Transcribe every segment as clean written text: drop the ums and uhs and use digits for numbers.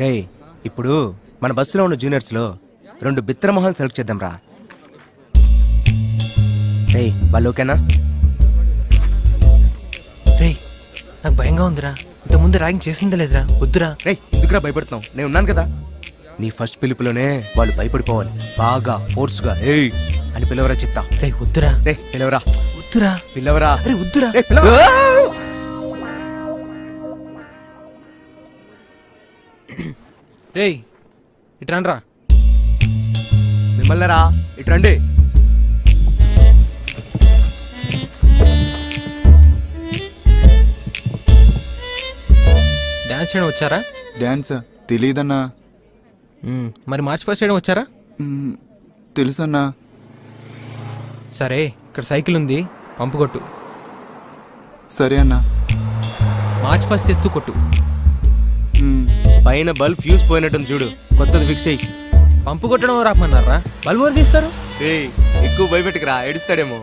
రే ఇప్పుడు మన బస్సులో ఉన్న జూనియర్స్లో 2 బిత్తర మొహాలు సెలెక్ట్ చేద్దాం రా. రే వాళ్ళు ఓకేనా? రే నాకు భయంగా ఉందిరా. ఇంతకుముందు ర్యాగింగ్ చేసిందే లేదురా. వద్దురా. రే ఎందుకురా భయపడుతున్నావు? నేను ఉన్నాను కదా. నీ ఫస్ట్ పిలుపులోనే వాళ్ళు భయపడిపోవాలి. బాగా ఫోర్స్గా ఏయ్ అని పిలవరా చెప్తా. రే వద్దురా. రే పిలవరా. వద్దురా. పిలవరా. రే వద్దురా. రే ఇట్రాన్రా. మిమ్మల్ని రా ఇటు రండి. డాన్స్ చేయడం వచ్చారా? డాన్స్ తెలీదన్నా. మరి మార్చ్ ఫస్ట్ చేయడం వచ్చారా? తెలుసన్నా. సరే ఇక్కడ సైకిల్ ఉంది, పంపు కొట్టు. సరే అన్నా. మార్చ్ ఫస్ట్ చేస్తూ కొట్టు. పైన బల్బ్ ఫ్యూజ్ పోయినట్టుంది చూడు, కొత్తది ఫిక్స్ అయ్యి. పంపు కొట్టడం రాపమన్నారా? బల్బ్ ఎవరు తీస్తారు? ఎక్కువ భయపెట్టుకురా, ఏడుస్తాడేమో.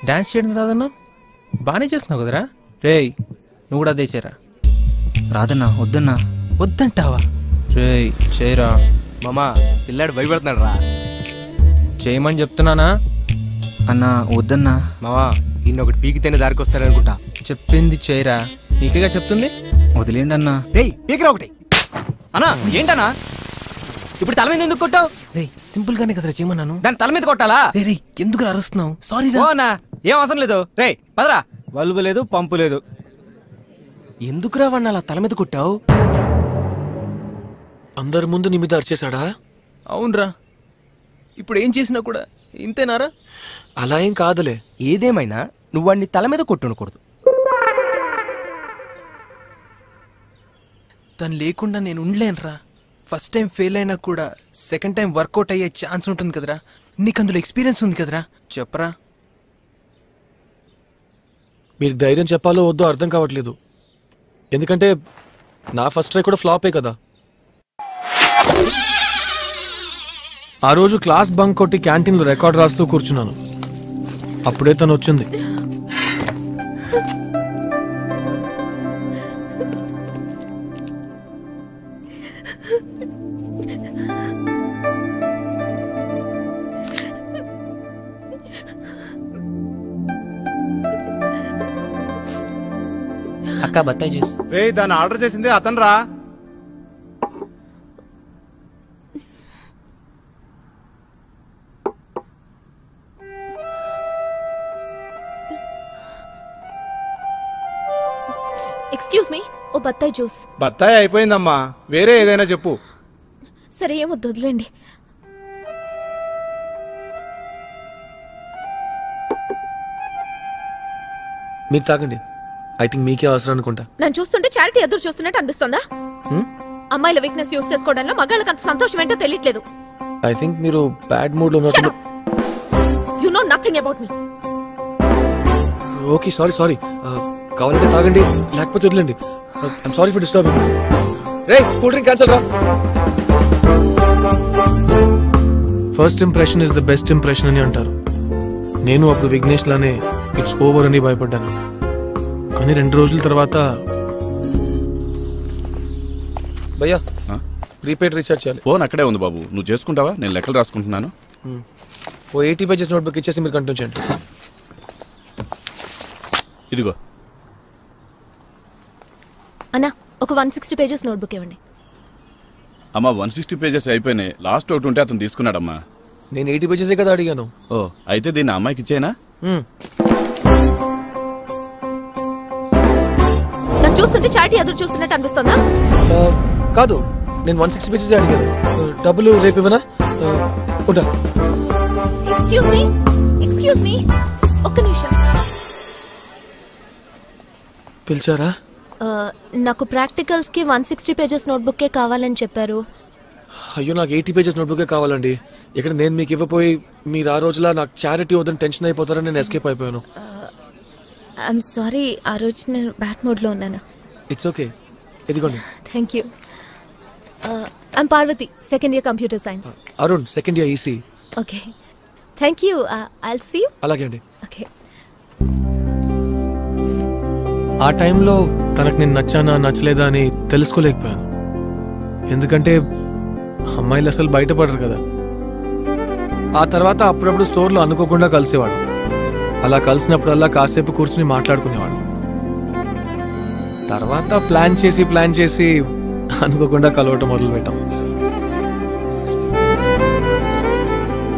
డాన్స్ చేయడం రాదన్నా? బాగానే చేస్తున్నావు కదరా. రేయ్ నువ్వు కూడా అదే చేయరా. రాదన్నా. వద్దన్నా. వద్దంటావా? రేయ్ చేయరా. మామా పిల్లాడు భయపడుతున్నాడు రా. చేయమని చెప్తున్నానా? అన్నా వద్దన్నా. మామా ఇన్నొకటి పీకితేనే దారికి వస్తాడనుకుంటా. చెప్పింది చేయరా. నీకేగా చెప్తుంది. వదిలేండి అన్నా. రేయ్ పీకిరా ఒకటి. అన్నా ఏంటన్నా ఇప్పుడు తల మీద ఎందుకు కొట్టావు? రే సింపుల్ గానే కదరా చేయమన్నాను. దాని తల మీద కొట్టాలా? రే ఎందుకు అరుస్తున్నావు? సారీ రా. ఓనా ఏం అవసరం లేదు. రే పదరా. బల్బు లేదు, పంపు లేదు. ఎందుకురా వాడిని అలా తల మీద కొట్టావు? అందరి ముందు నీ మీద అరిచేశాడా? అవునరా. ఇప్పుడు ఏం చేసినా కూడా ఇంతేనారా? అలా ఏం కాదులే. ఏదేమైనా నువ్వు వాడిని తల మీద కొట్టుండకూడదు. తను లేకుండా నేను ఉండలేనురా. ఫస్ట్ టైం ఫెయిల్ అయినా కూడా సెకండ్ టైం వర్కౌట్ అయ్యే ఛాన్స్ ఉంటుంది కదరా. నీకు అందులో ఎక్స్పీరియన్స్ ఉంది కదరా. చెప్పరా. మీరు ధైర్యం చెప్పాలో వద్దో అర్థం కావట్లేదు. ఎందుకంటే నా ఫస్ట్ ట్రై కూడా ఫ్లాపే కదా. ఆ రోజు క్లాస్ బంక్ కొట్టి క్యాంటీన్లో రికార్డ్ రాస్తూ కూర్చున్నాను. అప్పుడే తను వచ్చింది. అక్క బత్తాయి జ్యూస్. రే దాన్ని ఆర్డర్ చేసింది అతను రా. ఎక్స్క్యూజ్ మీ, ఓ బత్తాయి జ్యూస్. బత్తాయి అయిపోయిందమ్మా, వేరే ఏదైనా చెప్పు. సరే ఏమొద్దు వదిలేండి. మీరు తాగండి. ఐ థింక్ మీకే అవసరం అనుకుంటా. నన్ను చూస్తుంటే చారిటీ ఎదురు చూస్తున్నట్టు అనిపిస్తుందా? అమ్మాయిల వీక్నెస్ యూస్ చేసుకోవడంలో మగాళ్ళకి అంత సంతోషం ఏంటో తెలియట్లేదు. ఐ థింక్ మీరు బ్యాడ్ మూడ్ లో ఉన్నట్టు. You know nothing about me. Okay sorry. కావాలంటే తాగండి, లేకపోతే వదిలేండి. I'm sorry for disturbing. రే కూల్ డ్రింక్ క్యాన్సిల్ రా. First impression is the best impression అని అంటారు. నేను అప్పుడు విఘ్నేష్ లానే ఇట్స్ ఓవర్ అని భయపడ్డాను. కానీ 2 రోజుల తర్వాత భయ్యా ప్రీపెయిడ్ రీఛార్జ్ చేయాలి. ఫోన్ అక్కడే ఉంది బాబు, నువ్వు చేసుకుంటావా? నేను లెక్కలు రాసుకుంటున్నాను. ఓ 80 పేజెస్ నోట్బుక్ ఇచ్చేసి మీరు కంటిన్యూ చేయండి. ఇదిగో అన్నా ఒక 160 పేజెస్ నోట్బుక్ ఇవ్వండి. అమ్మా 160 పేజెస్ అయిపోయినాయి. లాస్ట్ ఒకటి ఉంటే అతను తీసుకున్నాడమ్మా. నేను 80 పేజెసే కదా అడిగాను. ఓ అయితే దీన్ని అమ్మాయికి ఇచ్చేనా? నన్ను చూస్తుంటే చారిటీ ఎదురు చూస్తున్నట్టు అనిపిస్తుందా? కాదు, నేను 160 పేజెస్ అడిగాను. డబ్బులు రేపు ఇవ్వనా? ఉంటా. ఎక్స్క్యూజ్ మీ ఒక్క నిమిషం. పిలిచారా? నాకు ప్రాక్టికల్స్ కి 160 పేజెస్ నోట్బుక్కే కావాలని చెప్పారు. అయ్యో నాకు 80 పేజెస్ నోట్బుకే కావాలండి. ఇక్కడ నేను మీకు ఇవ్వపోయి మీరు ఆ రోజులా నాకు చారిటీ వద్దని టెన్షన్ అయిపోతారని నేను ఎస్కేప్ అయిపోయాను. ఐఎమ్ సారీ, ఆ రోజు నేను బ్యాడ్ మూడ్ లో ఉన్నాను. ఇట్స్ ఓకే, ఇదిగోండి. Thank you. I'm Parvathi, second year computer science. Arun, second year EC. Okay thank you. I'll see you. అలాగే అండి. ఓకే ఆ టైంలో తనకు నేను నచ్చానా నచ్చలేదా అని తెలుసుకోలేకపోయాను. ఎందుకంటే అమ్మాయిలు అసలు బయటపడరు కదా. ఆ తర్వాత అప్పుడప్పుడు స్టోర్లో అనుకోకుండా కలిసేవాడు. అలా కలిసినప్పుడల్లా కాసేపు కూర్చుని మాట్లాడుకునేవాడు. తర్వాత ప్లాన్ చేసి అనుకోకుండా కలవటం మొదలుపెట్టాం.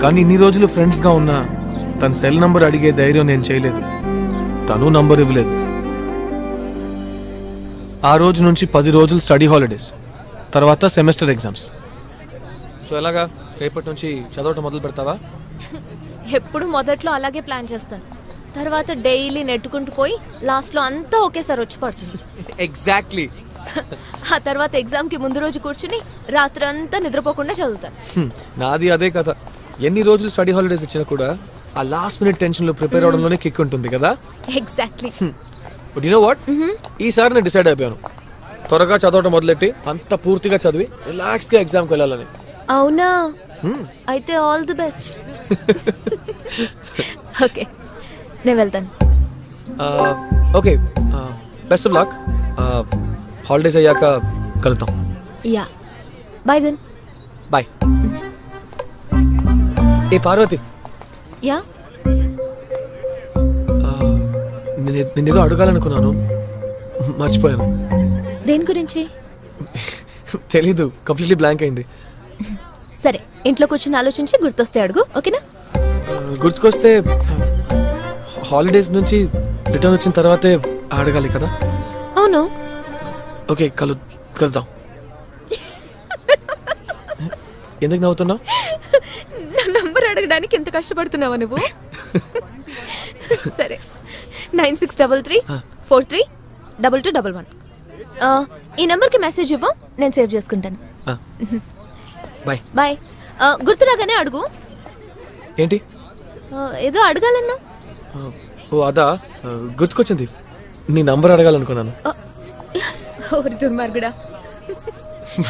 కానీ ఇన్ని రోజులు ఫ్రెండ్స్గా ఉన్నా తన సెల్ నంబర్ అడిగే ధైర్యం నేను చేయలేదు. తను నంబర్ ఇవ్వలేదు. ఆ రోజు నుంచి 10 రోజులు స్టడీ హాలిడేస్, తర్వాత సెమిస్టర్ ఎగ్జామ్స్. సో ఎలాగా రేపటి నుంచి చదవటం మొదలు పెడతావా? ఎప్పుడు మొదట్లో అలాగే ప్లాన్ చేస్తాను. తర్వాత డైలీ నెట్టుకుంటూ పోయి లాస్ట్లో అంతా ఒకేసారి వచ్చి పడుతుంది. ఎగ్జాక్ట్లీ. ఆ తర్వాత ఎగ్జామ్కి ముందు రోజు కూర్చుని రాత్రి అంతా నిద్రపోకుండా చదువుతాను. నాది అదే కథ. ఎన్ని రోజులు స్టడీ హాలిడేస్ ఇచ్చినా కూడా ఆ లాస్ట్ మినిట్ టెన్షన్లో ప్రిపేర్ అవడంలోనే కిక్ ఉంటుంది కదా. Exactly. But you know what, ఈసారి నేను డిసైడ్ అయిపోయాను త్వరగా చదవటం మొదలెట్టి అంత పూర్తిగా చదివి రిలాక్స్గా ఎగ్జామ్కి వెళ్ళాలని. అవునా? అయితే ఆల్ ది బెస్ట్. ఓకే, నేను వెళ్తాను. Okay, best of luck. Holidays అయ్యాక కలుద్దాం. Yeah, bye then. Bye. Hey Parvathi, yeah, నేనేదో అడగాలనుకున్నాను, మర్చిపోయాను. దేని గురించి? తెలీదు, కంప్లీట్లీ బ్లాంక్ అయింది. సరే, ఇంట్లో కూర్చొని ఆలోచించి గుర్తొస్తే అడుగు, ఓకేనా? గుర్తుకొస్తే హాలిడేస్ నుంచి రిటర్న్ వచ్చిన తర్వాతే అడగాలి కదా. అవును. ఓకే, కలుద్దాం. ఎందుకు నవ్వుతున్నావు? నా నంబర్ అడగడానికి ఎంత కష్టపడుతున్నావా నువ్వు? సరే, 9633432211. ఈ నెంబర్కి మెసేజ్ ఇవ్వు, నేను సేవ్ చేసుకుంటాను. బాయ్. బాయ్. గుర్తురాగానే అడుగు. ఏంటి? ఏదో అడగాలన్నా. ఓ అదా, గుర్తుకొచ్చింది. నీ నంబర్ అడగాలనుకున్నాను. దుర్మార్గుడా.